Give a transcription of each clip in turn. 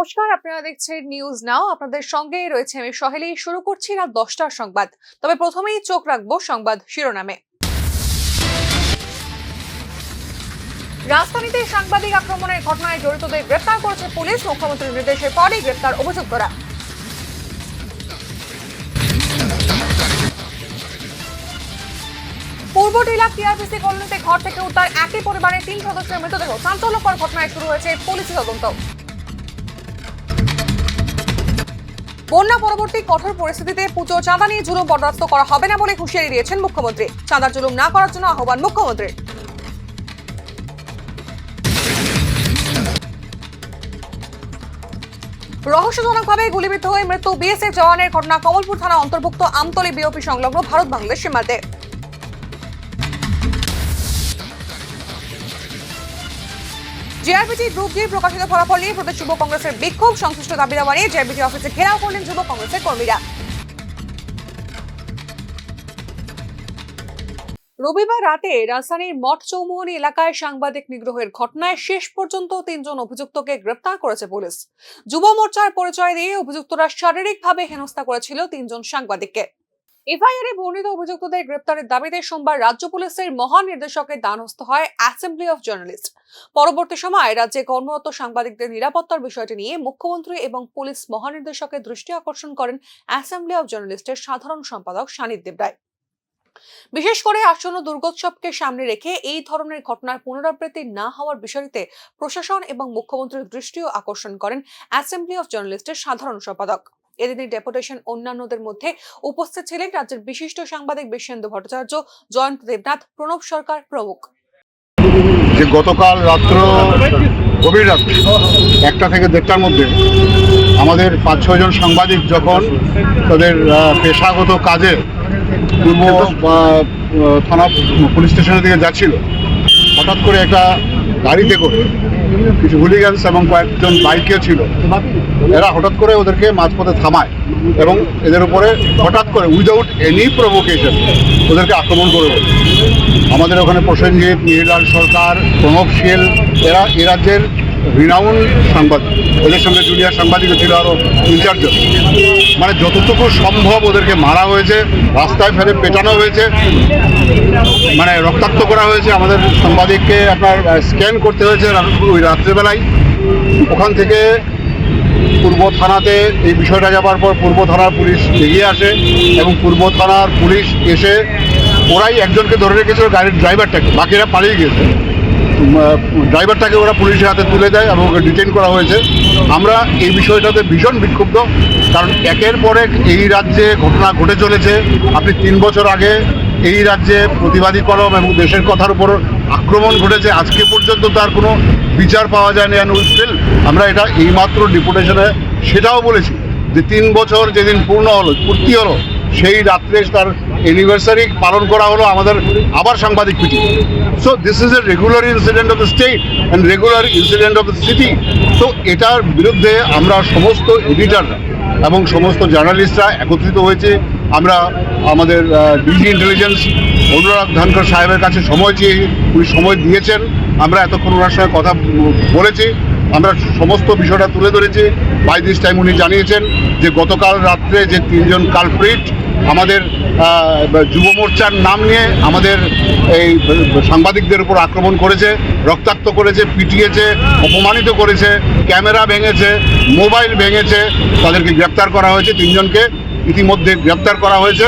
নমস্কার, আপনারা দেখছেন নিউজ নাও। আপনাদের সঙ্গেই রয়েছে আমি সহেলি। শুরু করছি রাত 10টার সংবাদ। তবে প্রথমেই চোখ রাখবো সংবাদ শিরোনামে। রাজধানীতে সাংবাদিক আক্রমণের ঘটনায় জড়িতদের গ্রেপ্তার করেছে পুলিশ। মুখ্যমন্ত্রীর নির্দেশের পরই গ্রেপ্তার অভিযুক্তরা। পূর্ব টিলা টিআরপিসি কলোনিতে ঘর থেকে উদ্ধার একই পরিবারের 3 সদস্যের মৃতদেহ। চাঞ্চল্যকর ঘটনায় শুরু হয়েছে পুলিশি তদন্ত। বন্যা পরবর্তী কঠোর পরিস্থিতিতে পুজো চাঁদা নিয়ে জুলুম বরদাস্ত করা হবে না বলে হুঁশিয়ারি দিয়েছেন মুখ্যমন্ত্রী। চাঁদার জুলুম না করার জন্য আহ্বান মুখ্যমন্ত্রীর। রহস্যজনকভাবে গুলিবিদ্ধ হয়ে মৃত্যু বিএসএফ জওয়ানের ঘটনা কমলপুর থানা অন্তর্ভুক্ত আমতলী বিওপি সংলগ্ন ভারত বাংলাদেশ সীমান্তে। জেআরবিটি গ্রুপ ডি প্রকাশিত ফলাফল নিয়ে প্রদেশ যুব কংগ্রেসের বিক্ষোভ। সংশ্লিষ্ট দাবি দাওয়া নিয়ে জেআরবিটি অফিসে ঘেরাও করলেন যুব কংগ্রেসের কর্মীরা। রবিবার রাতে রাজধানীর মঠ চৌমুহনী এলাকায় সাংবাদিক নিগ্রহের ঘটনায় শেষ পর্যন্ত 3 জন অভিযুক্তকে গ্রেপ্তার করেছে পুলিশ। যুব মোর্চার পরিচয় দিয়ে অভিযুক্তরা শারীরিকভাবে হেনস্থা করেছিল 3 জন সাংবাদিককে। এফআইআরে বর্ণিত অভিযুক্তদের গ্রেপ্তারের দাবিতে সোমবার রাজ্য পুলিশের মহানির্দেশকের দ্বারস্থ হয় অ্যাসেম্বলি অফ জার্নালিস্ট। পরবর্তী সময়ে রাজ্যে কর্মরত সাংবাদিকদের নিরাপত্তার বিষয়টি নিয়ে মুখ্যমন্ত্রী এবং পুলিশ মহানির্দেশকের দৃষ্টি আকর্ষণ করেন অ্যাসেম্বলি অফ জার্নালিস্টের সাধারণ সম্পাদক সানিদ দেবরায়। বিশেষ করে আসন্ন দুর্গোৎসবকে সামনে রেখে এই ধরনের ঘটনার পুনরাবৃত্তি না হওয়ার বিষয়টিতে প্রশাসন এবং মুখ্যমন্ত্রীর দৃষ্টিও আকর্ষণ করেন অ্যাসেম্বলি অফ জার্নালিস্টের সাধারণ সম্পাদক। এদিনের ডেপুটেশন অন্যান্যদের মধ্যে উপস্থিত ছিলেন রাজ্যের বিশিষ্ট সাংবাদিক বিশ্বেন্দু ভট্টাচার্য, জয়ন্ত দেবনাথ, প্রণব সরকার প্রমুখ। যে গতকাল গভীর রাত্রে 1টা থেকে 1:30টার মধ্যে আমাদের 5-6 জন সাংবাদিক যখন তাদের পেশাগত কাজে পূর্ব থানা পুলিশ স্টেশনের দিকে যাচ্ছিল, হঠাৎ করে একটা গাড়িতে করে কিছু হুলিগানস এবং কয়েকজন বাইকে ছিল, এরা হঠাৎ করে ওদেরকে মাঝপথে থামায় এবং এদের উপরে হঠাৎ করে উইদাউট এনি প্রভোকেশন ওদেরকে আক্রমণ করে। আমাদের ওখানে প্রসেনজিৎ, মিহিরলাল সরকার, প্রণব শীল, এরা এ রাজ্যের রিনাউন্ড সাংবাদিক। ওদের সঙ্গে জুনিয়র সাংবাদিকও ছিল আরও 3-4 জন। মানে যতটুকু সম্ভব ওদেরকে মারা হয়েছে, রাস্তায় ফেলে পেটানো হয়েছে, মানে রক্তাক্ত করা হয়েছে। আমাদের সাংবাদিককে আপনার স্ক্যান করতে হয়েছে ওই রাত্রেবেলায়। ওখান থেকে পূর্ব থানাতে এই বিষয়টা যাবার পর পূর্ব থানার পুলিশ এগিয়ে আসে এবং পূর্ব থানার পুলিশ এসে ওরাই একজনকে ধরে রেখেছিল, গাড়ির ড্রাইভারটাকে, বাকিরা পালিয়ে গেছে। ড্রাইভারটাকে ওরা পুলিশের হাতে তুলে দেয় এবং ওকে ডিটেইন করা হয়েছে। আমরা এই বিষয়টাতে ভীষণ বিক্ষুব্ধ, কারণ একের পর এক এই রাজ্যে ঘটনা ঘটে চলেছে। আপনি 3 বছর আগে এই রাজ্যে প্রতিবাদী কলম এবং দেশের কথার উপর আক্রমণ ঘটেছে, আজকে পর্যন্ত তার কোনো বিচার পাওয়া যায়নি। আমরা এটা এইমাত্র ডেপুটেশনে সেটাও বলেছি যে 3 বছর যেদিন পূর্তি হলো সেই রাত্রে তার অ্যানিভার্সারি পালন করা হলো, আমাদের আবার সাংবাদিক পিটি। So this is a regular incident of the state and regular incident of the city. তো এটার বিরুদ্ধে আমরা সমস্ত এডিটররা এবং সমস্ত জার্নালিস্টরা একত্রিত হয়েছে। আমরা আমাদের ডিজি ইন্টেলিজেন্স অনুরাগ ধানকর সাহেবের কাছে সময় চেয়ে উনি সময় দিয়েছেন। আমরা এতক্ষণ ওনার সঙ্গে কথা বলেছি, আমরা সমস্ত বিষয়টা তুলে ধরেছি। বাই দিস টাইম উনি জানিয়েছেন যে গতকাল রাত্রে যে 3 জন কালপ্রিট আমাদের যুব মোর্চার নাম নিয়ে আমাদের এই সাংবাদিকদের উপর আক্রমণ করেছে, রক্তাক্ত করেছে, পিটিয়েছে, অপমানিত করেছে, ক্যামেরা ভেঙেছে, মোবাইল ভেঙেছে, তাদেরকে গ্রেপ্তার করা হয়েছে। 3 জনকে ইতিমধ্যে গ্রেপ্তার করা হয়েছে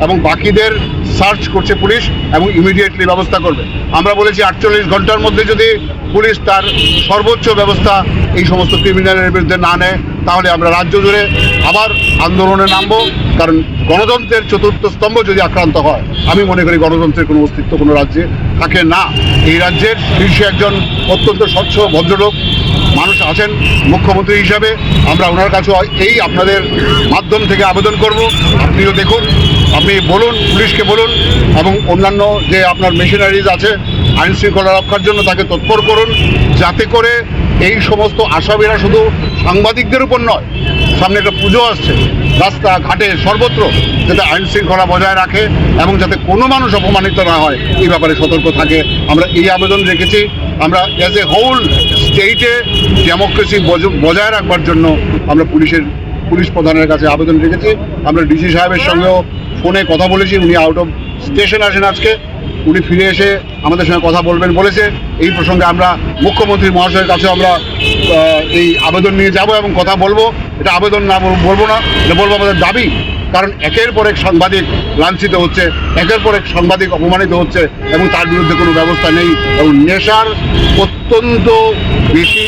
এবং বাকিদের সার্চ করছে পুলিশ এবং ইমিডিয়েটলি ব্যবস্থা করবে। আমরা বলেছি 48 ঘন্টার মধ্যে যদি পুলিশ তার সর্বোচ্চ ব্যবস্থা এই সমস্ত ক্রিমিনালের বিরুদ্ধে না নেয়, তাহলে আমরা রাজ্য জুড়ে আবার আন্দোলনে নামবো। কারণ গণতন্ত্রের 4র্থ স্তম্ভ যদি আক্রান্ত হয়, আমি মনে করি গণতন্ত্রের কোনো অস্তিত্ব কোনো রাজ্যে থাকে না। এই রাজ্যের শীর্ষে একজন অত্যন্ত স্বচ্ছ ভদ্রলোক মানুষ আছেন মুখ্যমন্ত্রী হিসাবে। আমরা ওনার কাছে এই আপনাদের মাধ্যম থেকে আবেদন করব, আপনিও দেখুন, আপনি বলুন, পুলিশকে বলুন এবং অন্যান্য যে আপনার মেশিনারিজ আছে আইন শৃঙ্খলা রক্ষার জন্য তাকে তৎপর করুন, যাতে করে এই সমস্ত আসামিরা শুধু সাংবাদিকদের উপর নয়, সামনে একটা পুজো আসছে, রাস্তা ঘাটে সর্বত্র যাতে আইন শৃঙ্খলা বজায় রাখে এবং যাতে কোনো মানুষ অপমানিত না হয় এই ব্যাপারে সতর্ক থাকে। আমরা এই আবেদন রেখেছি। আমরা অ্যাজ এ হোল স্টেটে ডেমোক্রেসি বজায় রাখবার জন্য আমরা পুলিশ প্রধানের কাছে আবেদন রেখেছি। আমরা ডিসি সাহেবের সঙ্গেও ফোনে কথা বলেছি। উনি আউট অফ স্টেশন আসেন আজকে, উনি ফিরে এসে আমাদের সঙ্গে কথা বলবেন বলেছে। এই প্রসঙ্গে আমরা মুখ্যমন্ত্রী মহাশয়ের কাছে আমরা এই আবেদন নিয়ে যাব এবং কথা বলবো। এটা আবেদন না বলবো না, এটা বলবো আমাদের দাবি। কারণ একের পর এক সাংবাদিক লাঞ্ছিত হচ্ছে, একের পর এক সাংবাদিক অপমানিত হচ্ছে এবং তার বিরুদ্ধে কোনো ব্যবস্থা নেই। এবং নেশার অত্যন্ত বেশি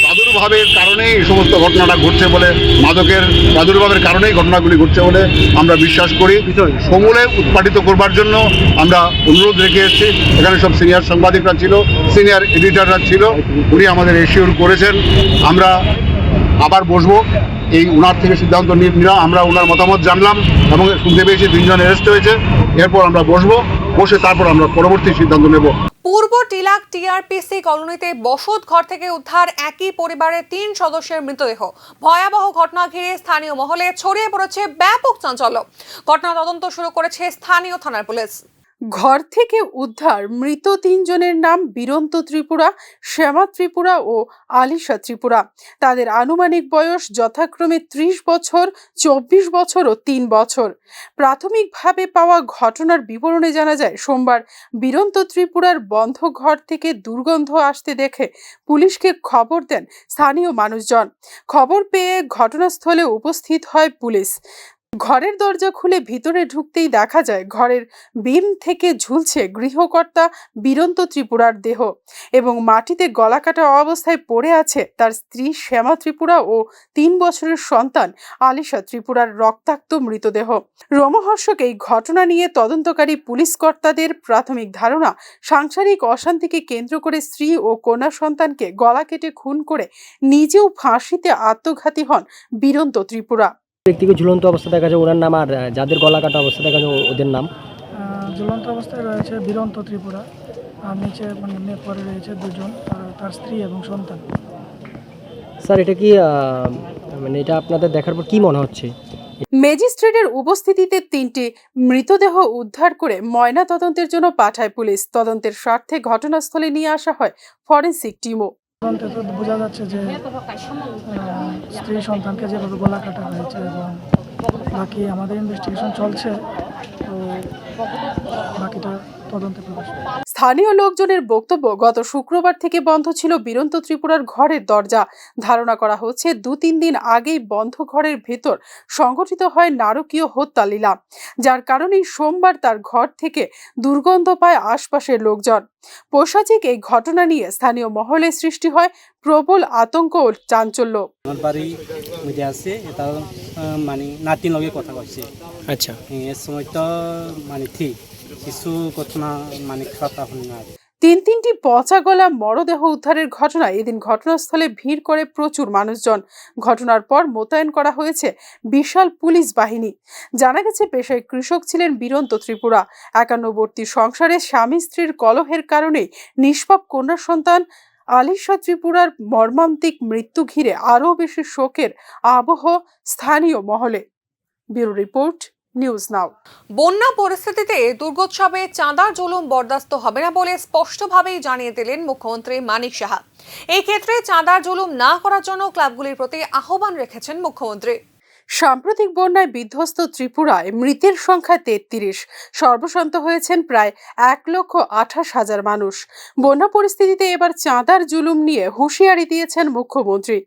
প্রাদুর্ভাবের কারণেই এই সমস্ত ঘটনাটা ঘটছে বলে, মাদকের প্রাদুর্ভাবের কারণেই ঘটনাগুলি ঘটছে বলে আমরা বিশ্বাস করি। সমূলে উৎপাদিত করবার জন্য আমরা অনুরোধ রেখে এসেছি। এখানে সব সিনিয়র সাংবাদিকরা ছিল, সিনিয়র এডিটররা ছিল, উনি আমাদের এশিওর করেছেন। আমরা আবার বসবো, এই ওনার থেকে সিদ্ধান্ত নিলাম, আমরা ওনার মতামত জানলাম এবং শুনতে পেয়েছি 3 জন অ্যারেস্ট হয়েছে। এরপর আমরা বসে তারপর আমরা পরবর্তী সিদ্ধান্ত নেব। পূর্ব টিলাক টিআরপিসি কলোনিতে বসত ঘর থেকে উদ্ধার একই পরিবারের 3 সদস্যের মৃতদেহ। ভয়াবহ ঘটনা ঘিরে স্থানীয় মহলে ছড়িয়ে পড়েছে ব্যাপক চাঞ্চল্য। ঘটনা তদন্ত শুরু করেছে স্থানীয় থানার পুলিশ। ঘর থেকে উদ্ধার মৃত 3 জনের নাম বীরন্ত ত্রিপুরা, শ্যামা ত্রিপুরা ও আলিশা ত্রিপুরা। তাদের আনুমানিক বয়স যথাক্রমে 30 বছর, 24 বছর ও 3 বছর। প্রাথমিকভাবে পাওয়া ঘটনার বিবরণে জানা যায়, সোমবার বীরন্ত ত্রিপুরার বন্ধ ঘর থেকে দুর্গন্ধ আসতে দেখে পুলিশকে খবর দেন স্থানীয় মানুষজন। খবর পেয়ে ঘটনাস্থলে উপস্থিত হয় পুলিশ। ঘরের দরজা খুলে ভিতরে ঢুকতেই দেখা যায় ঘরের বিম থেকে ঝুলছে গৃহকর্তা বীরন্ত ত্রিপুরার দেহ এবং মাটিতে গলাকাটা অবস্থায় পড়ে আছে তার স্ত্রী শ্যামা ত্রিপুরা ও 3 বছরের সন্তান আলিশা ত্রিপুরার রক্তাক্ত মৃতদেহ। রোমহর্ষক এই ঘটনা নিয়ে তদন্তকারী পুলিশ কর্তাদের প্রাথমিক ধারণা, সাংসারিক অশান্তিকে কেন্দ্র করে স্ত্রী ও কন্যা সন্তানকে গলা কেটে খুন করে নিজেও ফাঁসিতে আত্মঘাতী হন বীরন্ত ত্রিপুরা। ব্যক্তিকে ঝুলন্ত অবস্থা দেখা যায় ওনার নাম, আর যাদের গলা কাটা অবস্থা দেখা যায় ওদের নাম। ঝুলন্ত অবস্থায় রয়েছে বীরন্ত ত্রিপুরা, আর নিচে পরে রয়েছে 2 জন, তার স্ত্রী এবং সন্তান। স্যার এটা কি মানে এটা আপনাদের দেখার পর কি মনে হচ্ছে? ম্যাজিস্ট্রেটের উপস্থিতিতে 3টি মৃতদেহ উদ্ধার করে ময়না তদন্তের জন্য পাঠায় পুলিশ। তদন্তের স্বার্থে ঘটনাস্থলে নিয়ে আসা হয় ফরেনসিক টিমও। তদন্তে তো বোঝা যাচ্ছে যে স্ত্রী সন্তানকে যেভাবে গলা কাটা হয়েছে এবং বাকি আমাদের ইনভেস্টিগেশন চলছে, তো বাকিটা তদন্তে প্রকাশ। স্থানীয় লোকজনের বক্তব্য, গত শুক্রবার থেকে বন্ধ ছিল বীরন্ত ত্রিপুরার ঘরের দরজা। ধারণা করা হচ্ছে 2-3 দিন আগেই বন্ধ ঘরের ভেতর সংগঠিত হয় নারকীয় হত্যা লীলা, যার কারণেই সোমবার তার ঘর থেকে দুর্গন্ধ পায় আশপাশের লোকজন। পৈশাচিক এই ঘটনা নিয়ে স্থানীয় মহলে সৃষ্টি হয় প্রবল আতঙ্ক ও চাঞ্চল্য। আমার বাড়ি মধ্যে আছে, এটা মানে নাতির লগে কথা কইছে। আচ্ছা, এর সময় তো মানে ঠিক কিছু ঘটনা মানে খাতা হল না। 3টি পচা গলা মরদেহ উদ্ধারের ঘটনায় এদিন ঘটনাস্থলে ভিড় করে প্রচুর মানুষজন। ঘটনার পর মোতায়েন করা হয়েছে বিশাল পুলিশ বাহিনী। জানা গেছে, পেশায় কৃষক ছিলেন বীরন্ত ত্রিপুরা। 51বর্তী সংসারে স্বামী স্ত্রীর কলহের কারণেই নিষ্পাপ কন্যা সন্তান আলিশা ত্রিপুরার মর্মান্তিক মৃত্যু ঘিরে আরও বেশি শোকের আবহ স্থানীয় মহলে। ব্যুরো রিপোর্ট, নিউজ নাও। বন্যা পরিস্থিতিতে দুর্গোৎসবে চাঁদার জুলুম বরদাস্ত হবে না বলে স্পষ্টভাবেই জানিয়ে দিলেন মুখ্যমন্ত্রী মানিক সাহা। এই ক্ষেত্রে চাঁদার জুলুম না করার জন্য ক্লাবগুলির প্রতি আহ্বান রেখেছেন মুখ্যমন্ত্রী। সাম্প্রতিক বন্যায় বিধ্বস্ত ত্রিপুরায় মৃতের সংখ্যা 33। সর্বশান্ত হয়েছেন প্রায় 1,28,000 মানুষ। বন্যা পরিস্থিতিতে এবার চাঁদার জুলুম নিয়ে হুঁশিয়ারি দিয়েছেন মুখ্যমন্ত্রী।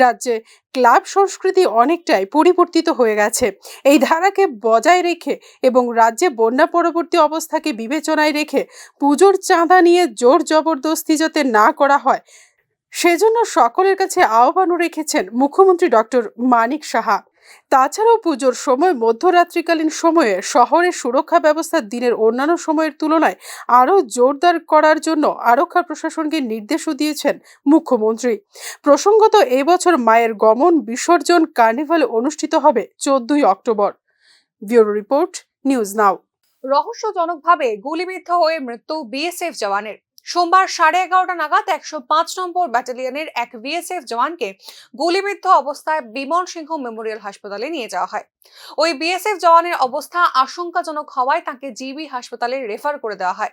রাজ্যে ক্লাব সংস্কৃতি অনেকটাই পরিবর্তিত হয়ে গেছে। এই ধারাকে বজায় রেখে এবং রাজ্যে বন্যা পরবর্তী অবস্থাকে বিবেচনায় রেখে পুজোর চাঁদা নিয়ে জোর জবরদস্তি যাতে না করা হয়, সেজন্য সকলের কাছে আহ্বানও রেখেছেন মুখ্যমন্ত্রী ডক্টর মানিক সাহা। তাছাড়াও পুজোর সময় মধ্যরাত্রিকালীন সময়ে শহরের সুরক্ষা ব্যবস্থা দিনের অন্যান্য সময়ের তুলনায় আরও জোরদার করার জন্য আরক্ষা প্রশাসনকে নির্দেশও দিয়েছেন মুখ্যমন্ত্রী। প্রসঙ্গত, এবছর মায়ের গমন বিসর্জন কার্নিভাল অনুষ্ঠিত হবে 14ই অক্টোবর। Bureau report, news now. রহস্যজনকভাবে গুলিবিদ্ধ হয়ে মৃত্যু বিএসএফ জওয়ানের। সোমবার 11:30 নাগাদ 105 নম্বর ব্যাটালিয়নের এক বিএসএফ জওয়ানকে গুলিবিদ্ধ অবস্থায় বিমল সিংহ মেমোরিয়াল হাসপাতালে নিয়ে যাওয়া হয়। ওই বিএসএফ জওয়ানের অবস্থা আশঙ্কাজনক হওয়ায় তাকে জিবি হাসপাতালে রেফার করে দেওয়া হয়।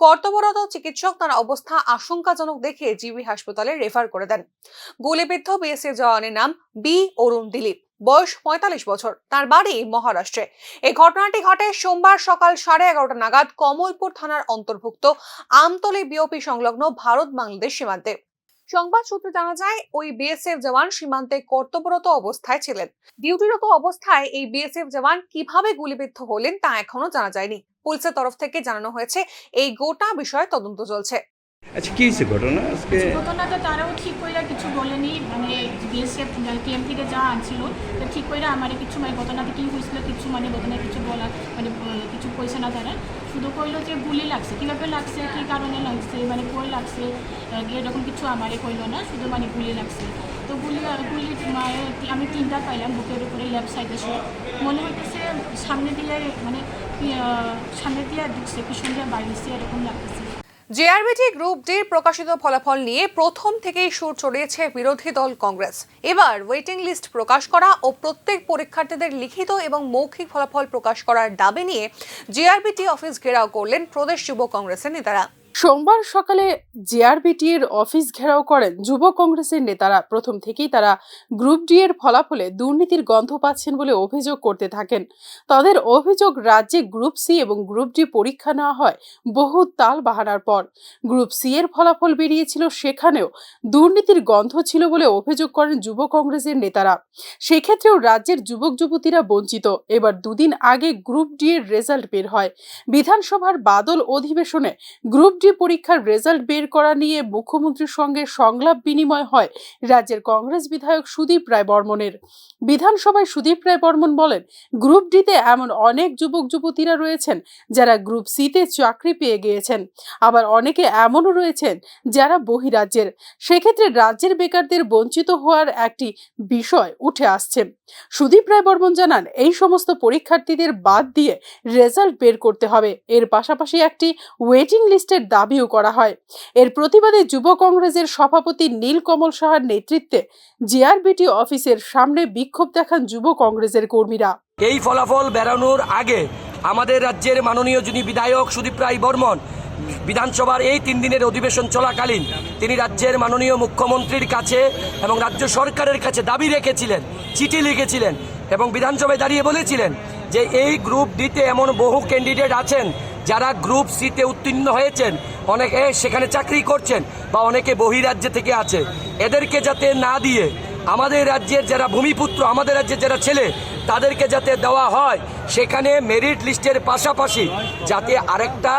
কর্তব্যরত চিকিৎসক তার অবস্থা আশঙ্কাজনক দেখে জিবি হাসপাতালে রেফার করে দেন। গুলিবিদ্ধ বিএসএফ জওয়ানের নাম বি অরুণ দিলীপ, বয়স 45 বছর, তার বাড়ি মহারাষ্ট্রে। এই ঘটনাটি ঘটে সোমবার সকাল 11:30 নাগাদ কমলপুর থানার অন্তর্ভুক্ত আমতলী বিওপি সংলগ্ন ভারত বাংলাদেশ সীমান্তে। সংবাদ সূত্রে জানা যায়, ওই বিএসএফ জওয়ান সীমান্তে কর্তব্যরত অবস্থায় ছিলেন। ডিউটিরত অবস্থায় এই বিএসএফ জওয়ান কিভাবে গুলিবিদ্ধ হলেন তা এখনো জানা যায়নি। পুলিশের তরফ থেকে জানানো হয়েছে এই গোটা বিষয়ে তদন্ত চলছে। আচ্ছা কি হয়েছে ঘটনা আজকে? ঘটনাটা তারাও ঠিক কইরা কিছু বলেনি, মানে বিএসএফ কেএম থেকে যা আনছিল ঠিক কইরা আমার কিছু মানে ঘটনাতে কি হয়েছিল কিছু মানে ঘটনা কিছু বলা মানে কিছু কইছে না তারা, শুধু কইলো যে গুলি লাগছে, কীভাবে লাগছে কী কারণে লাগছে মানে কই লাগছে এরকম কিছু আমারে কইলো না, শুধু মানে গুলি লাগছে। তো গুলি আমি 3টা পাইলাম বুকের উপরে লেফট সাইডে, সে মনে হইতেছে সামনে দিয়ে মানে সামনে দিয়ে ঢুকছে, পিছন দিয়ে বাড়িছে এরকম লাগতেছে। জেআরবিটি গ্রুপ ডির প্রকাশিত ফলাফল নিয়ে প্রথম থেকেই সুর চড়িয়েছে বিরোধী দল কংগ্রেস। এবার ওয়েটিং লিস্ট প্রকাশ করা ও প্রত্যেক পরীক্ষার্থীদের লিখিত এবং মৌখিক ফলাফল প্রকাশ করার দাবি নিয়ে জেআরবিটি অফিস ঘেরাও করলেন প্রদেশ যুব কংগ্রেসের নেতারা। সোমবার সকালে জেআরবিটির অফিস ঘেরাও করেন যুব কংগ্রেসের নেতারা। প্রথম থেকেই তারা গ্রুপ ডি এর ফলাফলে দুর্নীতির গন্ধ পাচ্ছেন বলে অভিযোগ করতে থাকেন। তাদের অভিযোগ, রাজ্যে গ্রুপ সি এবং গ্রুপ ডি পরীক্ষা নেওয়া হয় বহু তাল বাহানার পর। গ্রুপ সি এর ফলাফল বেরিয়েছিল, সেখানেও দুর্নীতির গন্ধ ছিল বলে অভিযোগ করেন যুব কংগ্রেসের নেতারা। সেক্ষেত্রেও রাজ্যের যুবক যুবতীরা বঞ্চিত। এবার দুদিন আগে গ্রুপ ডি এর রেজাল্ট বের হয়। বিধানসভার বাদল অধিবেশনে গ্রুপ ডি পরীক্ষার রেজাল্ট বের করা নিয়ে মুখ্যমন্ত্রীর সঙ্গে সংলাপ বিনিময় হয় রাজ্যের কংগ্রেস বিধায়ক সুদীপ রায় বর্মনের। বিধানসভায় সুদীপ রায় বর্মন বলেন, গ্রুপ ডিতে এমন অনেক যুবক যুবতীরা রয়েছেন যারা গ্রুপ সিতে চাকরি পেয়ে গিয়েছেন, আবার অনেকে এমনও রয়েছেন যারা বহিরাজ্যের। সেক্ষেত্রে রাজ্যের বেকারদের বঞ্চিত হওয়ার একটি বিষয় উঠে আসছে। সুদীপ রায় বর্মন জানান, এই সমস্ত পরীক্ষার্থীদের বাদ দিয়ে রেজাল্ট বের করতে হবে। এর পাশাপাশি একটি ওয়েটিং লিস্টের দাবিও করা হয়। এর প্রতিবাদে যুব কংগ্রেসের সভাপতি নীলকমল সাহার নেতৃত্বে জেআরবিটি অফিসের সামনে বিক্ষোভ দেখান যুব কংগ্রেসের কর্মীরা। এই ফলাফল বেরানোর আগে আমাদের রাজ্যের মাননীয় যিনি বিধায়ক সুদীপ রায় বর্মন বিধানসভার এই 3 দিনের অধিবেশন চলাকালীন তিনি রাজ্যের মাননীয় মুখ্যমন্ত্রীর কাছে এবং রাজ্য সরকারের কাছে দাবি রেখেছিলেন, চিঠি লিখেছিলেন এবং বিধানসভায় দাঁড়িয়ে বলেছিলেন যে এই গ্রুপ ডিতে এমন বহু ক্যান্ডিডেট আছেন যারা গ্রুপ সিতে উত্তীর্ণ হয়েছেন, অনেকে সেখানে চাকরি করছেন বা অনেকে বহিরাজ্য থেকে আছে, এদেরকে যাতে না দিয়ে আমাদের রাজ্যের যারা ভূমিপুত্র, আমাদের রাজ্যের যারা ছেলে, তাদেরকে যাতে দেওয়া হয়। সেখানে মেরিট লিস্টের পাশাপাশি যাতে আরেকটা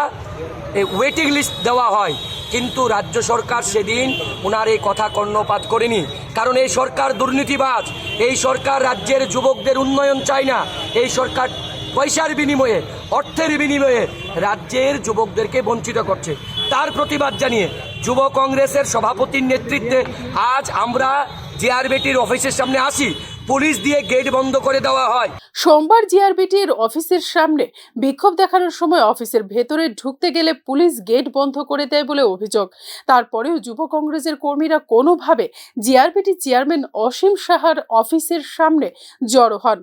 ওয়েটিং লিস্ট দেওয়া হয়। কিন্তু রাজ্য সরকার সেদিন ওনার এই কথা কর্ণপাত করেনি, কারণ এই সরকার দুর্নীতিবাজ। এই সরকার রাজ্যের যুবকদের উন্নয়ন চায় না। এই সরকার পয়সার বিনিময়ে, অর্থের বিনিময়ে রাজ্যের যুবকদেরকে বঞ্চিত করছে। তার প্রতিবাদ জানিয়ে যুব কংগ্রেসের সভাপতির নেতৃত্বে আজ আমরা জেআরবিটির অফিসের সামনে আসি। পুলিশ দিয়ে গেট বন্ধ করে দেওয়া হয়। সোমবার জেআরবিটির অফিসের সামনে বিক্ষোভ দেখানোর সময় অফিসের ভেতরে ঢুকতে গেলে পুলিশ গেট বন্ধ করে দেয় বলে অভিযোগ। তারপরেও যুব কংগ্রেসের কর্মীরা কোনোভাবে জেআরবিটি চেয়ারম্যান অসীম সাহার অফিসের সামনে জড়ো হন।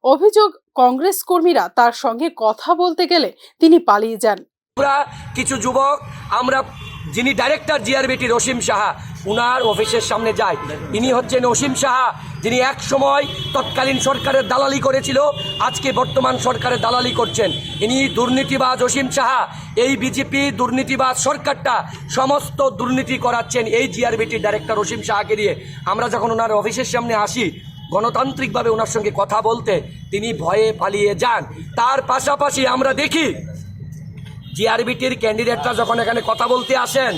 অভিযোগ, কংগ্রেস কর্মীরা তার সঙ্গে কথা বলতে গেলে তিনি পালিয়ে যান। আমরা কিছু যুবক, আমরা যিনি ডাইরেক্টর জিআরবিটির অসীম সাহা, উনার অফিসের সামনে যাই। ইনি হচ্ছেন অসীম সাহা, যিনি এক সময় তৎকালীন সরকারের দালালি করেছিল, আজকে বর্তমান সরকারের দালালি করছেন। ইনি দুর্নীতিবাজ অসীম সাহা। এই বিজেপি দুর্নীতিবাজ সরকারটা সমস্ত দুর্নীতি করাচ্ছেন এই জিআরবিটির ডাইরেক্টর অসীম সাহাকে দিয়ে। আমরা যখন ওনার অফিসের সামনে আসি গণতান্ত্রিকভাবে ওনার সঙ্গে কথা বলতে, তিনি ভয়ে পালিয়ে যান। তার পাশাপাশি আমরা দেখি জিআরবিটির ক্যান্ডিডেটরা যখন এখানে কথা বলতে আসেন,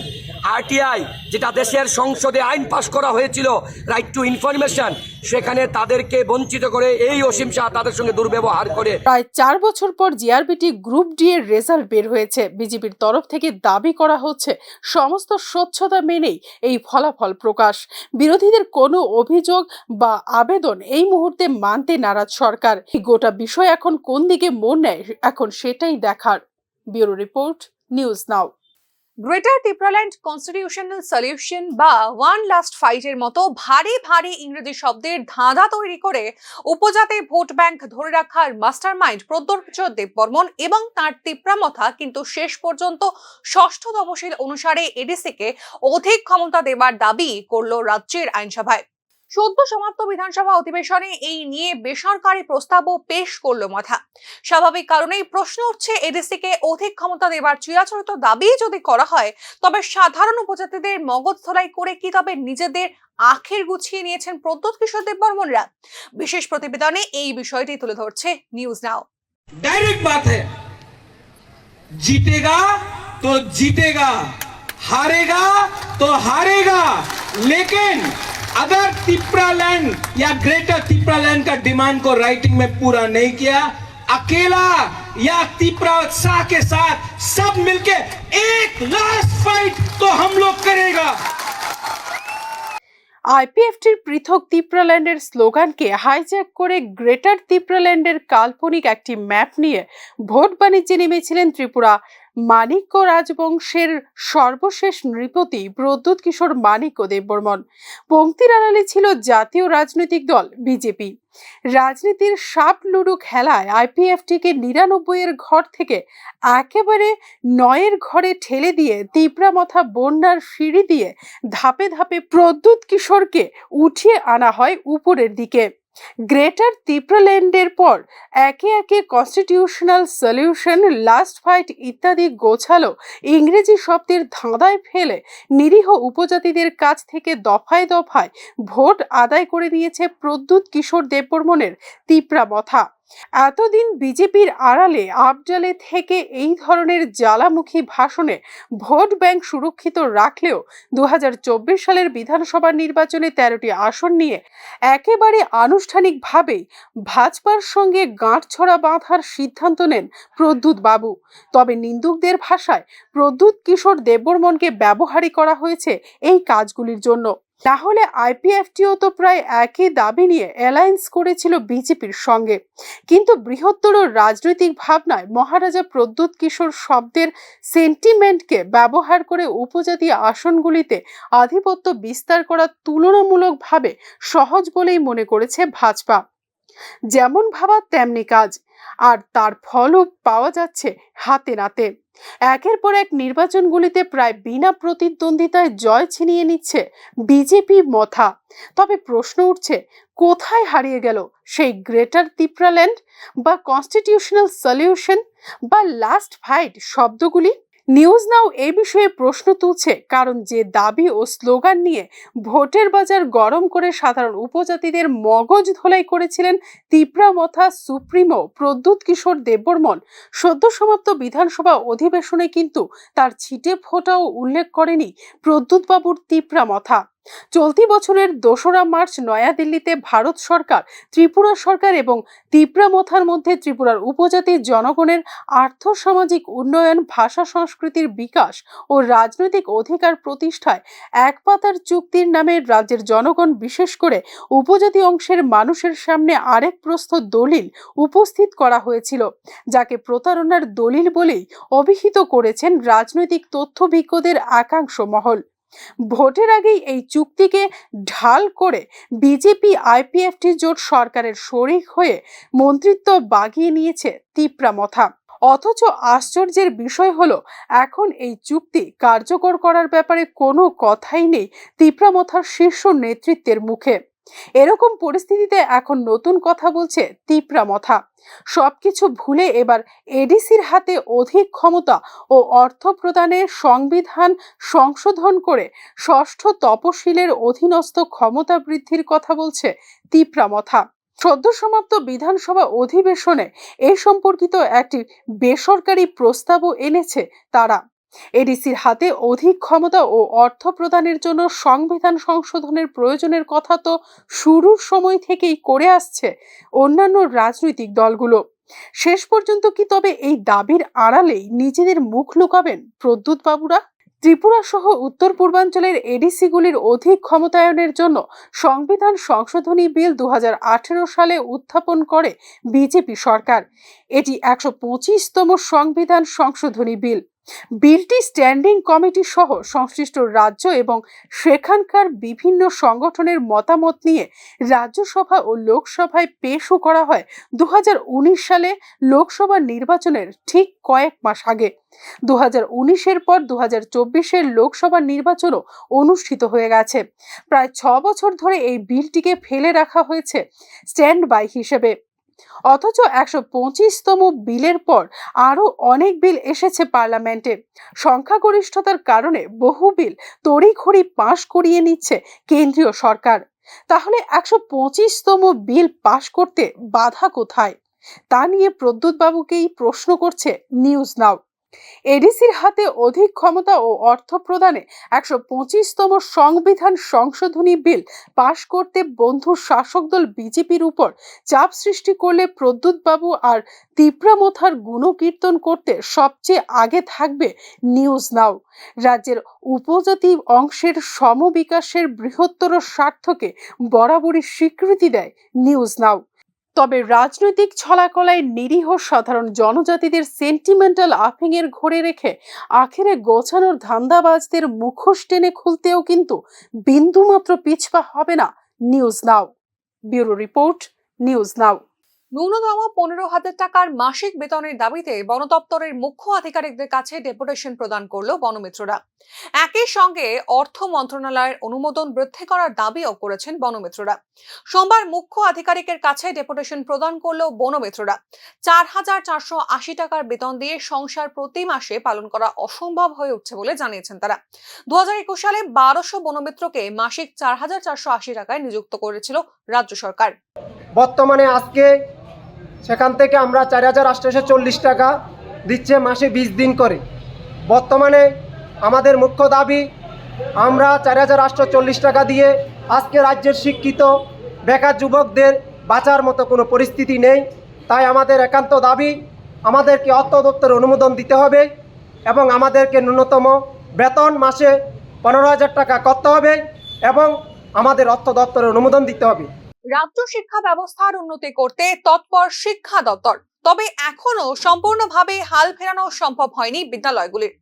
আরটিআই, যেটা দেশের সংসদে আইন পাশ করা হয়েছিল, রাইট টু ইনফরমেশন, সেখানে তাদেরকে বঞ্চিত করে এই অসীম শাহ তাদের সঙ্গে দুর্ব্যবহার করে। প্রায় 4 বছর পর জেআরবিটি গ্রুপ ডি এর রেজাল্ট বের হয়েছে। বিজেপির তরফ থেকে দাবি করা হচ্ছে সমস্ত স্বচ্ছতা মেনেই এই ফলাফল প্রকাশ। বিরোধীদের কোনো অভিযোগ বা আবেদন এই মুহূর্তে মানতে নারাজ সরকার। এই গোটা বিষয় এখন কোন দিকে মোড় নেয়, এখন সেটাই দেখার। ব্যুরো রিপোর্ট, নিউজ নাও। গ্রেটার ত্রিপুরাল্যান্ড কনস্টিটিউশনাল সলিউশন বা ওয়ান লাস্ট ফাইটের মতো ভারী ভারী ইংরেজি শব্দের ধাঁধা তৈরি করে উপজাতি ভোট ব্যাংক ধরে রাখার মাস্টারমাইন্ড প্রদ্যোৎ কিশোর দেববর্মন এবং তার তিপ্রামথা কিন্তু শেষ পর্যন্ত ষষ্ঠ তফসিল অনুসারে এডিসিকে অধিক ক্ষমতা দেবার দাবি করল রাজ্যের আইনসভায়। সদ্য সমাপ্ত বিধানসভা অধিবেশনে এই নিয়ে বেসরকারি প্রস্তাবও পেশ করলো মাথা। স্বাভাবিক কারণেই প্রশ্ন উঠছে, এডিসিকে অধিক ক্ষমতা দেবার চিরাচরিত দাবি যদি করা হয়, তবে সাধারণ উপজাতিদের মগজ ধোলাই করে কি তবে নিজেদের আখের গুছিয়ে নিয়েছেন প্রদ্যোৎ কিশোর দেববর্মনরা? বিশেষ প্রতিবেদনে এই বিষয়টি তুলে ধরছে নিউজ নাও। डायरेक्ट बात है, जीतेगा तो जीतेगा, हारेगा तो हारेगा, लेकिन अगर तिप्रालैंड या ग्रेटर तिप्रालैंड का डिमांड को राइटिंग में पूरा नहीं किया, अकेला या तिप्रा के साथ सब मिलके एक लास्ट फाइट तो हम लोग करेगा। আইপিএফটির পৃথক তিপ্রাল্যান্ডের স্লোগানকে হাইজ্যাক করে গ্রেটার তিপ্রাল্যান্ডের কাল্পনিক একটি ম্যাপ নিয়ে ভোট বাণিজ্যে নেমেছিলেন ত্রিপুরা মাণিক্য রাজবংশের সর্বশেষ নৃপতি প্রদ্যোৎ কিশোর মাণিক্য দেববর্মন। পংক্তির আড়ালে ছিল জাতীয় রাজনৈতিক দল বিজেপি। রাজনীতির সাপ লুডো খেলায় আইপিএফটিকে ৯৯-এর ঘর থেকে একেবারে ৯-এর ঘরে ঠেলে দিয়ে তিপ্রামথা বন্যার সিঁড়ি দিয়ে ধাপে ধাপে প্রদ্যোৎ কিশোরকে উঠিয়ে আনা হয় উপরের দিকে। গ্রেটার তিপ্রাল্যান্ডের পর একে একে কনস্টিটিউশনাল সলিউশন, লাস্ট ফাইট ইত্যাদি গোছালো ইংরেজি শব্দের ধাঁধায় ফেলে নিরীহ উপজাতিদের কাছ থেকে দফায় দফায় ভোট আদায় করে নিয়েছে প্রদ্যোৎ কিশোর দেববর্মনের তিপ্রামথা। এতদিন বিজেপির আড়ালে আবডালে থেকে এই ধরনের জ্বালামুখী ভাষণে ভোট ব্যাংক সুরক্ষিত রাখলেও ২০২৪ সালের বিধানসভা নির্বাচনে ১৩টি আসন নিয়ে একেবারে আনুষ্ঠানিকভাবেই ভাজপার সঙ্গে গাঁটছড়া বাঁধার সিদ্ধান্ত নেন প্রদ্যোৎ বাবু। তবে নিন্দুকদের ভাষায় প্রদ্যোৎ কিশোর দেববর্মনকে ব্যবহারই করা হয়েছে এই কাজগুলির জন্য। তাহলে আইপিএফটিও তো প্রায় একই দাবি নিয়ে অ্যালায়েন্স করেছিল বিজেপির সঙ্গে, কিন্তু বৃহত্তর রাজনৈতিক ভাবনায় মহারাজা প্রদ্যোৎ কিশোর শব্দের সেন্টিমেন্টকে ব্যবহার করে উপজাতি আসনগুলিতে আধিপত্য বিস্তার করা তুলনামূলকভাবে সহজ বলেই মনে করেছে ভাজপা। যেমন ভাবা তেমনি কাজ, আর তার ফলও পাওয়া যাচ্ছে হাতে নাতে। একের পর এক নির্বাচনগুলিতে প্রায় বিনা প্রতিদ্বন্দ্বিতায় জয় ছিনিয়ে নিচ্ছে বিজেপি মথা। তবে প্রশ্ন উঠছে, কোথায় হারিয়ে গেল সেই গ্রেটার তিপ্রাল্যান্ড বা কনস্টিটিউশনাল সলিউশন বা লাস্ট ফাইট শব্দগুলি? নিউজ নাও এই বিষয়ে প্রশ্ন তুলছে, কারণ যে দাবি ও স্লোগান নিয়ে ভোটের বাজার গরম করে সাধারণ উপজাতিদের মগজ ধোলাই করেছিলেন তিপ্রামথা সুপ্রিমো প্রদ্যোৎ কিশোর দেববর্মন, সদ্য সমাপ্ত বিধানসভা অধিবেশনে কিন্তু তার ছিটে ফোঁটাও উল্লেখ করেনি প্রদ্যোৎ বাবুর তিপ্রামথা। চলতি বছরের ২রা মার্চ নয়াদিল্লিতে ভারত সরকার, ত্রিপুরা সরকার এবং তিপ্রামথার মধ্যে ত্রিপুরার উপজাতির জনগণের আর্থসামাজিক উন্নয়ন, ভাষা সংস্কৃতির বিকাশ ও রাজনৈতিক অধিকার প্রতিষ্ঠায় এক পাতার চুক্তির নামে রাজ্যের জনগণ, বিশেষ করে উপজাতি অংশের মানুষের সামনে আরেক প্রস্তুত দলিল উপস্থিত করা হয়েছিল, যাকে প্রতারণার দলিল বলেই অভিহিত করেছেন রাজনৈতিক তথ্যভিজ্ঞদের একাংশ মহল। ভোটের আগেই এই চুক্তিকে ঢাল করে বিজেপি আইপিএফটি জোট সরকারের শরিক হয়ে মন্ত্রিত্ব বাগিয়ে নিয়েছে তিপ্রামথা। অথচ আশ্চর্যের বিষয় হলো, এখন এই চুক্তি কার্যকর করার ব্যাপারে কোনো কথাই নেই তিপ্রামথার শীর্ষ নেতৃত্বের মুখে। এরকম পরিস্থিতিতে এখন নতুন কথা বলছে তিপ্রামথা। সবকিছু ভুলে এবার এডিসির হাতে অধিক ক্ষমতা ও অর্থ প্রদানে সংবিধান সংশোধন করে ষষ্ঠ তপশিলের অধীনস্থ ক্ষমতা বৃদ্ধির কথা বলছে তিপ্রামথা। সদ্য সমাপ্ত বিধানসভা অধিবেশনে এ সম্পর্কিত একটি বেসরকারি প্রস্তাবও এনেছে তারা। এডিসির হাতে অধিক ক্ষমতা ও অর্থ প্রদানের জন্য সংবিধান সংশোধনের প্রয়োজনের কথা তো শুরুর সময় থেকেই করে আসছে অন্যান্য রাজনৈতিক দলগুলো। শেষ পর্যন্ত কি তবে এই দাবির আড়ালেই নিজেদের মুখ লুকাবেন প্রদ্যোৎ বাবুরা? ত্রিপুরা সহ উত্তর পূর্বাঞ্চলের এডিসিগুলির অধিক ক্ষমতায়নের জন্য সংবিধান সংশোধনী বিল ২০১৮ সালে উত্থাপন করে বিজেপি সরকার। এটি ১২৫তম সংবিধান সংশোধনী বিল। বিলটি স্ট্যান্ডিং কমিটি সহ সংশ্লিষ্ট রাজ্য এবং সেখানকার বিভিন্ন সংগঠনের মতামত নিয়ে রাজ্যসভা ও লোকসভায় পেশও করা হয় 2019 সালে লোকসভা নির্বাচনের ঠিক কয়েক মাস আগে। 2019-এর পর 2024-এর লোকসভা নির্বাচনও অনুষ্ঠিত হয়ে গেছে। প্রায় 6 বছর ধরে এই বিলটিকে ফেলে রাখা হয়েছে স্ট্যান্ড বাই হিসেবে। অথচ 125তম বিলের পর আরো অনেক বিল এসেছে পার্লামেন্টে। সংখ্যাগরিষ্ঠতার কারণে বহু বিল তড়িঘড়ি পাশ করিয়ে নিচ্ছে কেন্দ্রীয় সরকার। তাহলে 125তম বিল পাশ করতে বাধা কোথায়, তা নিয়ে প্রদ্যুৎ বাবুকেই প্রশ্ন করছে নিউজ নাও। এডিসির হাতে অধিক ক্ষমতা ও অর্থ প্রদানে 125তম সংবিধান সংশোধনী বিল পাশ করতে বন্ধু শাসক দল বিজেপির উপর চাপ সৃষ্টি করলে প্রদ্যুৎ বাবু আর তীব্রামথার গুণকীর্তন করতে সবচেয়ে আগে থাকবে নিউজ নাও। রাজ্যের উপজাতি অংশের সমবিকাশের বৃহত্তর স্বার্থকে বরাবরই স্বীকৃতি দেয় নিউজ নাও। তবে রাজনৈতিক ছলাকলায় নিরীহ সাধারণ জনজাতিদের সেন্টিমেন্টাল আফিংয়ের ঘরে রেখে আখেরে গোছানোর ধান্দাবাজদের মুখোশ টেনে খুলতেও কিন্তু বিন্দুমাত্র পিছপা হবে না news now. Bureau report, news নাও। ন্যূনতম 15,000 টাকার মাসিক বেতনের দাবিতে বন দপ্তরের মুখ্য আধিকারিকদের কাছে ডেপুটেশন প্রদান করল বনমিত্ররা। একই সঙ্গে অর্থ মন্ত্রণালয়ের অনুমোদন বৃদ্ধি করার দাবিও করেছেন বনমিত্ররা। সোমবার মুখ্য আধিকারিকের কাছে ডেপুটেশন প্রদান করল বনমিত্ররা। 4,480 টাকার বেতন দিয়ে সংসার প্রতি মাসে পালন করা অসম্ভব হয়ে উঠছে বলে জানিয়েছেন তারা। 2021 সালে 1200 বনমিত্রকে মাসিক 4,480 টাকায় নিযুক্ত করেছিল রাজ্য সরকার। বর্তমানে আজকে সেখান থেকে আমরা 4,840 টাকা দিচ্ছে মাসে 20 দিন করে। বর্তমানে আমাদের মুখ্য দাবি, আমরা 4,840 টাকা দিয়ে আজকে রাজ্যের শিক্ষিত বেকার যুবকদের বাঁচার মতো কোনো পরিস্থিতি নেই। তাই আমাদের একান্ত দাবি, আমাদেরকে অর্থ দপ্তরের অনুমোদন দিতে হবে এবং আমাদেরকে ন্যূনতম বেতন মাসে 15,000 টাকা করতে হবে এবং আমাদের অর্থ দপ্তরের অনুমোদন দিতে হবে। রাজ্য শিক্ষা ব্যবস্থার উন্নতি করতে তৎপর শিক্ষা দপ্তর, তবে এখনো সম্পূর্ণভাবে হাল ফেরানো সম্ভব হয়নি বিদ্যালয়গুলির।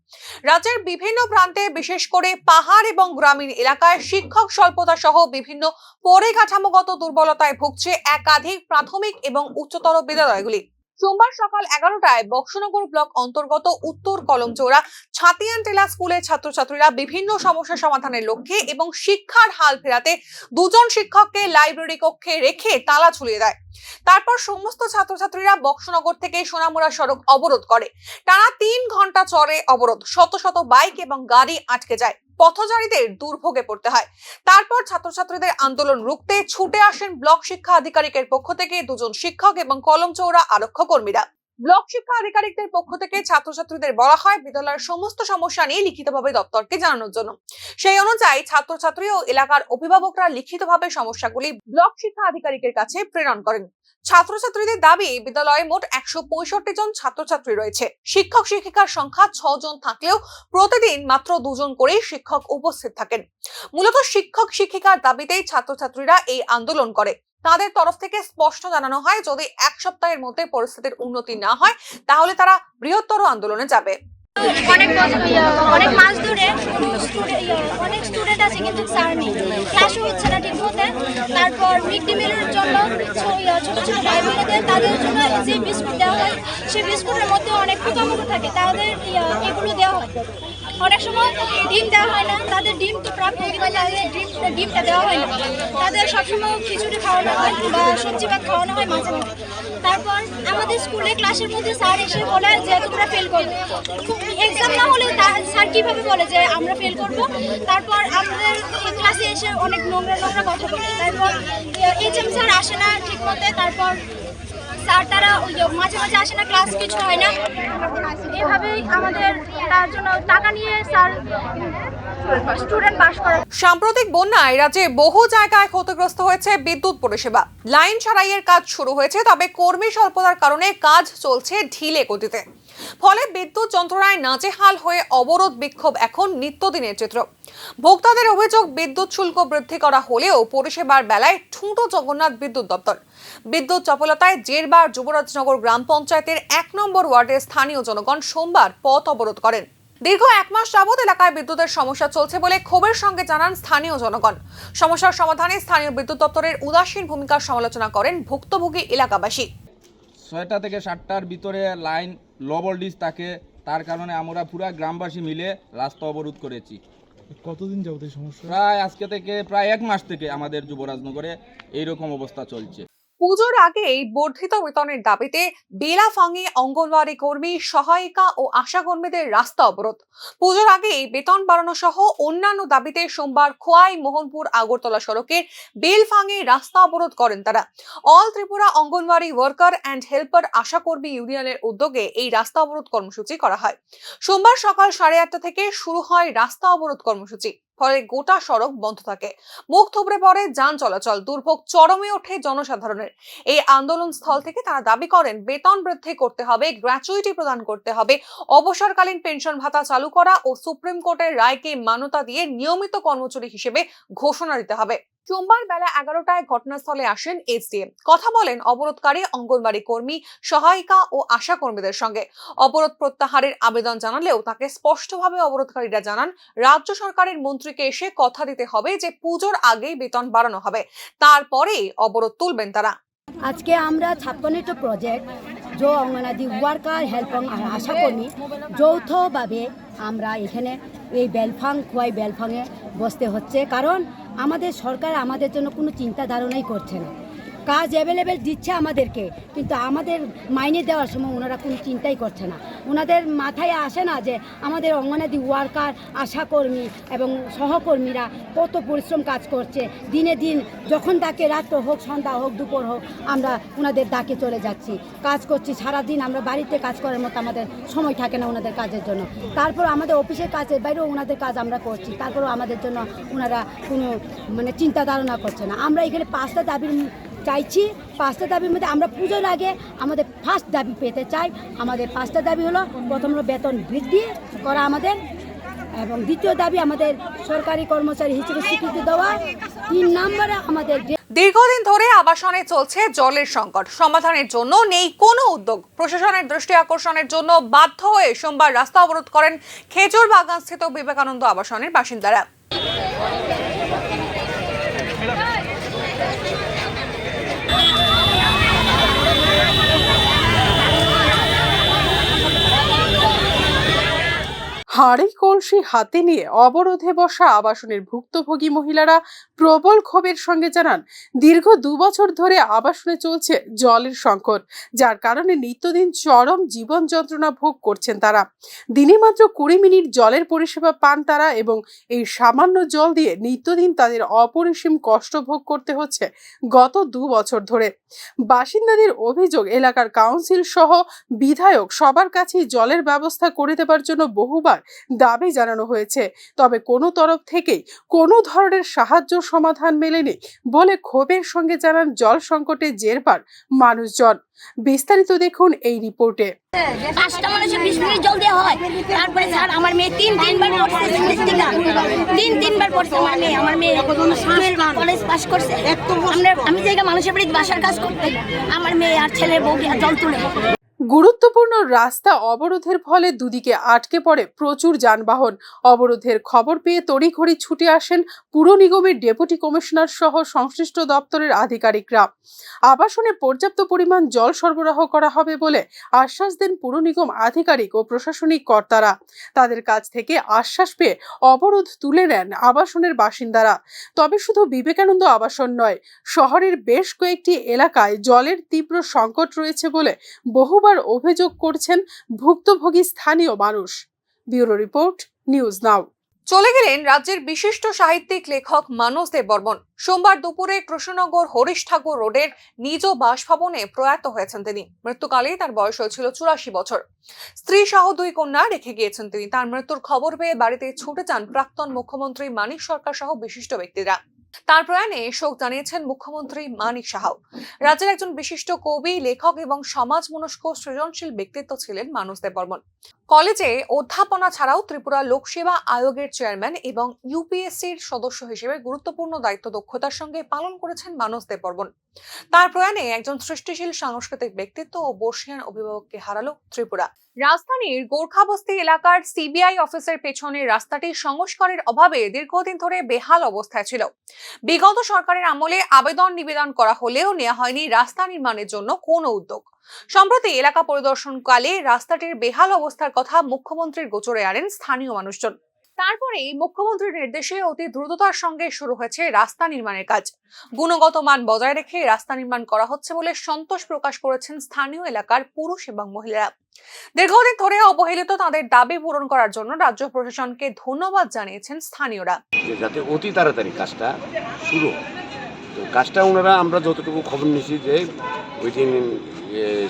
রাজ্যের বিভিন্ন প্রান্তে, বিশেষ করে পাহাড় এবং গ্রামীণ এলাকায় শিক্ষক স্বল্পতা সহ বিভিন্ন পরিকাঠামোগত দুর্বলতায় ভুগছে একাধিক প্রাথমিক এবং উচ্চতর বিদ্যালয়গুলি। সোমবার সকাল 11টায় বক্সনগর ব্লক অন্তর্গত উত্তর কলমচৌড়া ছাতিয়ান টেলা স্কুলের ছাত্রছাত্রীরা বিভিন্ন সমস্যা সমাধানের লক্ষ্যে এবং শিক্ষার হাল ফেরাতে 2 জন শিক্ষককে লাইব্রেরি কক্ষে রেখে তালা ঝুলিয়ে দেয়। তারপর সমস্ত ছাত্রছাত্রীরা বক্সনগর থেকে সোনামুড়া সড়ক অবরোধ করে। টানা 3 ঘন্টা চলে অবরোধ। শত শত বাইক এবং গাড়ি আটকে যায়। পথচারীদের দুর্ভোগে পড়তে হয়। তারপর ছাত্রছাত্রীদের আন্দোলন রুখতে ছুটে আসেন ব্লক শিক্ষা আধিকারিকের পক্ষ থেকে 2 জন শিক্ষক এবং কলমচৌড়া আরক্ষা কর্মীরা। ব্লক শিক্ষা আধিকারিকদের পক্ষ থেকে ছাত্রছাত্রীদের বলা হয় বিদ্যালয়ের সমস্ত সমস্যা নিয়ে লিখিতভাবে দপ্তরকে জানানোর জন্য। সেই অনুযায়ী ছাত্রছাত্রী ও এলাকার অভিভাবকরা লিখিতভাবে সমস্যাগুলি ব্লক শিক্ষা আধিকারিকের কাছে প্রেরণ করেন। ছাত্রছাত্রীদের দাবি, বিদ্যালয়ে মোট 165 জন ছাত্রছাত্রী রয়েছে। শিক্ষক শিক্ষিকার সংখ্যা 6 জন থাকলেও প্রতিদিন মাত্র 2 জন করেই শিক্ষক উপস্থিত থাকেন। মূলত শিক্ষক শিক্ষিকার দাবিতেই ছাত্রছাত্রীরা এই আন্দোলন করে। তাদের তরফ থেকে স্পষ্ট জানানো হয়, যদি 1 সপ্তাহের মধ্যে পরিস্থিতির উন্নতি না হয় তাহলে তারা বৃহত্তর আন্দোলনে যাবে। অনেক মাস ধরে অনেক স্টুডেন্ট আছে কিন্তু স্যার নেই, ক্লাসও হচ্ছে না ঠিক মতো। তারপর মিড ডে মিলের জন্য ছোট ছোট ভাই বোনেদের তাদের জন্য যে বিস্কুট দেওয়া হয়, সেই বিস্কুটের মধ্যে অনেক পোকামাকড় থাকে, তাদের এগুলো দেওয়া হয়। অনেক সময় ডিম দেওয়া হয় না, তাদের ডিম তো প্রাপ্য, কিন্তু তাদের ডিমটা দেওয়া হয় না। তাদের সবসময় খিচুড়ি খাওয়ানো হয় বা সবজি ভাত খাওয়ানো হয় মাঝে মাঝে। তারপর আমাদের স্কুলে ক্লাসের মধ্যে স্যার এসে বলে যে তোমরা ফেল করবে। এক্সাম না হলে স্যার কীভাবে বলে যে আমরা ফেল করব। তারপর আমাদের ক্লাসে এসে অনেক নোংরা নোংরা কথা বলে। তারপর এইচএম স্যার আসে না ঠিক মতো। তারপর স্যার তারা মাঝে মাঝে আসে না, ক্লাস কিছু হয় না। এভাবেই আমাদের তার জন্য টাকা নিয়ে স্যার স্টুডেন্ট পাস করে। সাম্প্রতিক বন্যায় রাজ্যে বহু জায়গায় ক্ষতিগ্রস্ত হয়েছে বিদ্যুৎ পরিষেবা। লাইন সারাইয়ের কাজ শুরু হয়েছে, তবে কর্মী স্বল্পতার কারণে কাজ চলছে ঢিলে গতিতে। ফলে বিদ্যুৎ যন্ত্রণায় নাজেহাল হয়ে অবরোধ বিক্ষোভ এখন নিত্যদিনের চিত্র। ভোক্তাদের অভিযোগ, বিদ্যুৎ শুল্ক বৃদ্ধি করা হলেও পরিষেবার বেলায় ঠুঁটো জগন্নাথ বিদ্যুৎ দপ্তর। বিদ্যুৎ চপলতায় জেরবার যুবরাজনগর গ্রাম পঞ্চায়েতের 1 নম্বর ওয়ার্ডের স্থানীয় জনগণ সোমবার পথ অবরোধ করেন। দীর্ঘ 1 মাস যাবৎ এলাকায় বিদ্যুতের সমস্যা চলছে বলে ক্ষোভের সঙ্গে জানান স্থানীয় জনগণ। সমস্যার সমাধানে স্থানীয় বিদ্যুৎ দপ্তরের উদাসীন ভূমিকার সমালোচনা করেন ভুক্তভোগী এলাকাবাসী। 6টা থেকে 7টার ভিতরে লাইন লো ভোল্টেজ থাকে, তার কারণে আমরা পুরো গ্রামবাসী মিলে রাস্তা অবরোধ করেছি। কতদিন যাবত এই সমস্যা? প্রায় 1 মাস থেকে আমাদের যুবরাজনগরে এইরকম অবস্থা চলছে। পুজোর আগেই বর্ধিত বেতনের দাবিতে বেলাফাঙে অঙ্গনওয়াড়ি কর্মী, সহায়িকা ও আশা কর্মীদের রাস্তা অবরোধ। পুজোর আগেই বেতন বাড়ানো সহ অন্যান্য দাবিতে সোমবার খোয়াই মোহনপুর আগরতলা সড়কের বেলফাঙে রাস্তা অবরোধ করেন তারা। All Tripura anganwadi worker and helper ASHA কর্মী ইউনিয়নের উদ্যোগে এই রাস্তা অবরোধ কর্মসূচি করা হয়। সোমবার সকাল 8:30 থেকে শুরু হয় রাস্তা অবরোধ কর্মসূচি। ফলে গোটা সড়ক বন্ধ থাকে, মুখ থুবড়ে পড়ে যান চলাচল, দুর্ভোগ চরমে ওঠে জনসাধারণের। এই আন্দোলন স্থল থেকে তারা দাবি করেন বেতন বৃদ্ধি করতে হবে, গ্র্যাচুইটি প্রদান করতে হবে, অবসরকালীন পেনশন ভাতা চালু করা ও সুপ্রিম কোর্টের রায়কে মান্যতা দিয়ে নিয়মিত কর্মচারী হিসেবে ঘোষণা দিতে হবে। সোমবার বেলা 11টায় ঘটনাস্থলে আসেন এসডিএম, কথা বলেন অবরোধকারী অঙ্গনওয়াড়ি কর্মী, সহায়িকা ও আশা কর্মীদের সঙ্গে। অবরোধ প্রত্যাহারের আবেদন জানালেও তাকে স্পষ্টভাবে অবরোধকারীরা জানান রাজ্য সরকারের মন্ত্রীকে এসে কথা দিতে হবে যে পুজোর আগেই বেতন বাড়ানো হবে, তারপরেই অবরোধ তুলবেন তারা। আজকে আমরা 56টা প্রজেক্ট जो অঙ্গনাদি ওয়ার্কার হেল্পার আর আশা কর্মী যৌথভাবে আমরা এখানে এই বেলফাং খোয়াই বেলফাঙে বসতে হচ্ছে, কারণ আমাদের সরকার আমাদের জন্য কোনো চিন্তা ধারণাই করছে না। কাজ অ্যাভেলেবেল দিচ্ছে আমাদেরকে, কিন্তু আমাদের মাইনে দেওয়ার সময় ওনারা কোনো চিন্তাই করছে না। ওনাদের মাথায় আসে না যে আমাদের অঙ্গনাদি ওয়ার্কার, আশাকর্মী এবং সহকর্মীরা কত পরিশ্রম কাজ করছে দিনে দিন। যখন ডাকে, রাত্র হোক, সন্ধ্যা হোক, দুপুর হোক, আমরা ওনাদের ডাকে চলে যাচ্ছি, কাজ করছি সারাদিন। আমরা বাড়িতে কাজ করার মতো আমাদের সময় থাকে না ওনাদের কাজের জন্য। তারপর আমাদের অফিসের কাজের বাইরেও ওনাদের কাজ আমরা করছি, তারপরেও আমাদের জন্য ওনারা কোনো চিন্তা ধারণা করছে না। আমরা এখানে 5টা দাবির চাইছি। 5টা দাবির মধ্যে আমরা পুজোর আগে আমাদের ফার্স্ট দাবি পেতে চাই। আমাদের 5টা দাবি হলো, প্রথম হলো বেতন বৃদ্ধি করা আমাদের, এবং দ্বিতীয় দাবি আমাদের সরকারি কর্মচারী হিসেবে স্বীকৃতি দেওয়া। 3 নম্বরে আমাদের দীর্ঘদিন ধরে আবাসনে চলছে জলের সংকট, সমাধানের জন্য নেই কোনো উদ্যোগ। প্রশাসনের দৃষ্টি আকর্ষণের জন্য বাধ্য হয়ে সোমবার রাস্তা অবরোধ করেন খেজুর বাগান স্থিত বিবেকানন্দ আবাসনের বাসিন্দারা। হাঁড়ি কলসি হাতে নিয়ে অবরোধে বসা আবাসনের ভুক্তভোগী মহিলারা প্রবল ক্ষোভের সঙ্গে জানান দীর্ঘ 2 বছর ধরে আবাসনে চলছে জলের সংকট, যার কারণে নিত্যদিন চরম জীবন যন্ত্রণা ভোগ করছেন তারা। দিনে মাত্র 20 মিনিট জলের পরিষেবা পান তারা, এবং এই সামান্য জল দিয়ে নিত্যদিন তাদের অপরিসীম কষ্ট ভোগ করতে হচ্ছে গত 2 বছর ধরে। বাসিন্দাদের অভিযোগ, এলাকার কাউন্সিল সহ বিধায়ক সবার কাছেই জলের ব্যবস্থা করে দেবার জন্য বহুবার দাবি জানানো হয়েছে, তবে কোনো তরফ থেকেই কোনো ধরনের সাহায্য সমাধান মেলেনি বলে ক্ষোভের সঙ্গে জানান জল সংকটে জেরবার মানুষজন। বিস্তারিত দেখুন এই রিপোর্টে। 5টা মানুষের 20 মিনিট জল দেওয়া হয়, তারপরে স্যার আমার মেয়ে 3বার পড়ছে, 3বার পড়ছে আমার মেয়ে কলেজ পাস করছে। আমি জায়গা মানুষের বাড়িতে বাসার কাজ করতে, আমার মেয়ে আর ছেলে বউ জল তুলে। গুরুত্বপূর্ণ রাস্তা অবরোধের ফলে দুদিকে আটকে পড়ে প্রচুর যানবাহন। অবরোধের খবর পেয়ে তড়িঘড়ি ছুটে আসেন পুর নিগমের ডেপুটি কমিশনার সহ সংশ্লিষ্ট দপ্তরের আধিকারিকরা। আবাসনে পর্যাপ্ত পরিমাণ জল সরবরাহ করা হবে বলে আশ্বাস দেন পুর নিগম আধিকারিক ও প্রশাসনিক কর্তারা। তাদের কাছ থেকে আশ্বাস পেয়ে অবরোধ তুলে নেন আবাসনের বাসিন্দারা। তবে শুধু বিবেকানন্দ আবাসন নয়, শহরের বেশ কয়েকটি এলাকায় জলের তীব্র সংকট রয়েছে বলে বহুবার অভিযোগ করছেন ভুক্তভোগী স্থানীয় মানুষ। ব্যুরো রিপোর্ট, নিউজ নাও। চলে গেলেন রাজ্যের বিশিষ্ট সাহিত্যিক লেখক মানস দেব বর্মন। সোমবার দুপুরে কৃষ্ণনগর হরিশ ঠাকুর রোডের নিজ বাসভবনে প্রয়াত হয়েছেন তিনি। মৃত্যুকালে তার বয়স হয়েছিল 84 বছর। স্ত্রী সহ 2 কন্যা রেখে গিয়েছেন তিনি। তার মৃত্যুর খবর পেয়ে বাড়িতে ছুটে যান প্রাক্তন মুখ্যমন্ত্রী মানিক সরকার সহ বিশিষ্ট ব্যক্তিরা। তার প্রয়াণে শোক জানিয়েছেন মুখ্যমন্ত্রী মানিক সাহাও। রাজ্যের একজন বিশিষ্ট কবি, লেখক এবং সমাজ মনস্ক সৃজনশীল ব্যক্তিত্ব ছিলেন মানস দেববর্মন। কলেজে অধ্যাপনা ছাড়াও ত্রিপুরা লোকসেবা আয়োগের চেয়ারম্যান এবং ইউপিএসসির সদস্য হিসেবে গুরুত্বপূর্ণ দায়িত্ব দক্ষতার সঙ্গে পালন করেছেন মানস দেববর্মন। তার প্রয়াণে একজন সৃষ্টিশীল সাংস্কৃতিক ব্যক্তিত্ব ও বর্ষিয়ান অভিভাবককে হারালো ত্রিপুরা। রাজধানীর গোর্খাবস্তি এলাকার সিবিআই অফিসের পেছনের রাস্তাটি সংস্কারের অভাবে দীর্ঘদিন ধরে বেহাল অবস্থায় ছিল। বিগত সরকারের আমলে আবেদন নিবেদন করা হলেও নেওয়া হয়নি রাস্তা নির্মাণের জন্য কোনো উদ্যোগ। সম্প্রতি এলাকা পরিদর্শনকালে রাস্তাটির বেহাল অবস্থার কথা মুখ্যমন্ত্রীর গোচরে আনেন স্থানীয় মানুষজন। তারপরেই মুখ্যমন্ত্রীর নির্দেশে অতি দ্রুততার সঙ্গে শুরু হয়েছে রাস্তা নির্মাণের কাজ। গুণগত মান বজায় রেখে রাস্তা নির্মাণ করা হচ্ছে বলে সন্তোষ প্রকাশ করেছেন স্থানীয় এলাকার পুরুষ এবং মহিলারা। দীর্ঘদিন ধরে অবহেলিত তাদের দাবি পূরণ করার জন্য রাজ্য প্রশাসনকে ধন্যবাদ জানিয়েছেন স্থানীয়রা। যাতে অতি তাড়াতাড়ি কাজটা শুরু, তো কাজটা ওনারা আমরা যতটুকু খবর নিয়েছি যে ওই দিন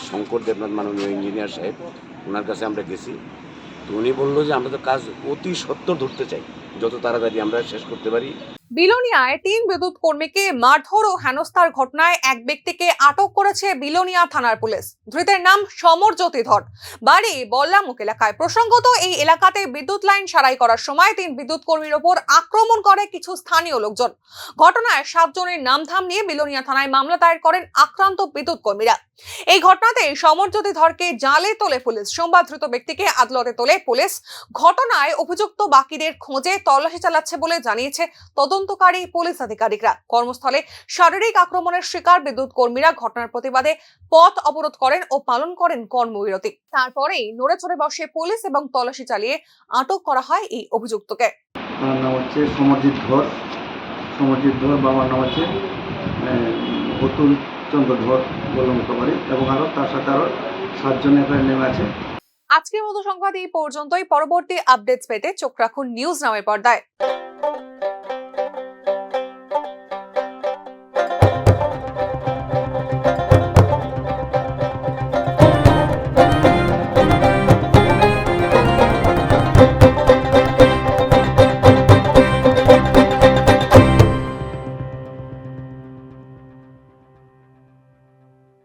শঙ্কর দেবনাথ মাননীয় ইঞ্জিনিয়ার সাহেব, ওনার কাছে আমরা গেছি, তো উনি বললো যে আমরা তো কাজ অতি সত্বর ধরতে চাই, যত তাড়াতাড়ি আমরা শেষ করতে পারি। বিলোনিয়ায় 3 বিদ্যুৎ কর্মীকে মারধর ও হেনস্থার ঘটনায় এক ব্যক্তিকে আটক করেছে বিলোনিয়া থানার পুলিশ। ধৃতের নাম সমরজ্যোতি ধর, বাড়ি বল্লামুখ এলাকায়। প্রসঙ্গত, এই এলাকাতে বিদ্যুৎ লাইন সারাই করার সময় 3 বিদ্যুৎ কর্মীর ওপর আক্রমণ করে কিছু স্থানীয় লোকজন। ঘটনায় 7 জনের নামধাম নিয়ে বিলোনিয়া থানায় মামলা দায়ের করেন আক্রান্ত বিদ্যুৎ কর্মীরা। এই ঘটনাতে সমরজ্যোতি ধরকে জালে তোলে পুলিশ। সোমবার ধৃত ব্যক্তিকে আদালতে তোলে পুলিশ। ঘটনায় অভিযুক্ত বাকিদের খোঁজে তল্লাশি চালাচ্ছে বলে জানিয়েছে তদন্তকারী পুলিশ আধিকারিকরা। কর্মস্থলে শারীরিক আক্রমণের শিকার বিদ্যুৎ কর্মীরা ঘটনার প্রতিবাদে পথ অবরোধ করেন ও পালন করেন কর্মবিরতি। তারপরেই নড়ে চড়ে বসে পুলিশ এবং তল্লাশি চালিয়ে আটক করা হয় এই অভিযুক্তকে। আমার নাম হচ্ছে সমরজিৎ ধর। বাবার নাম হচ্ছে অতুল চন্দ্র ধর, বল্লমুখ বাড়ি, এবং আরো তার সাথে আরো 7 জন এফআইআর নেমে আছে। আজকের মতো সংবাদ এই পর্যন্তই। পরবর্তী আপডেটস পেতে চোখ রাখুন নিউজ নামের পর্দায়।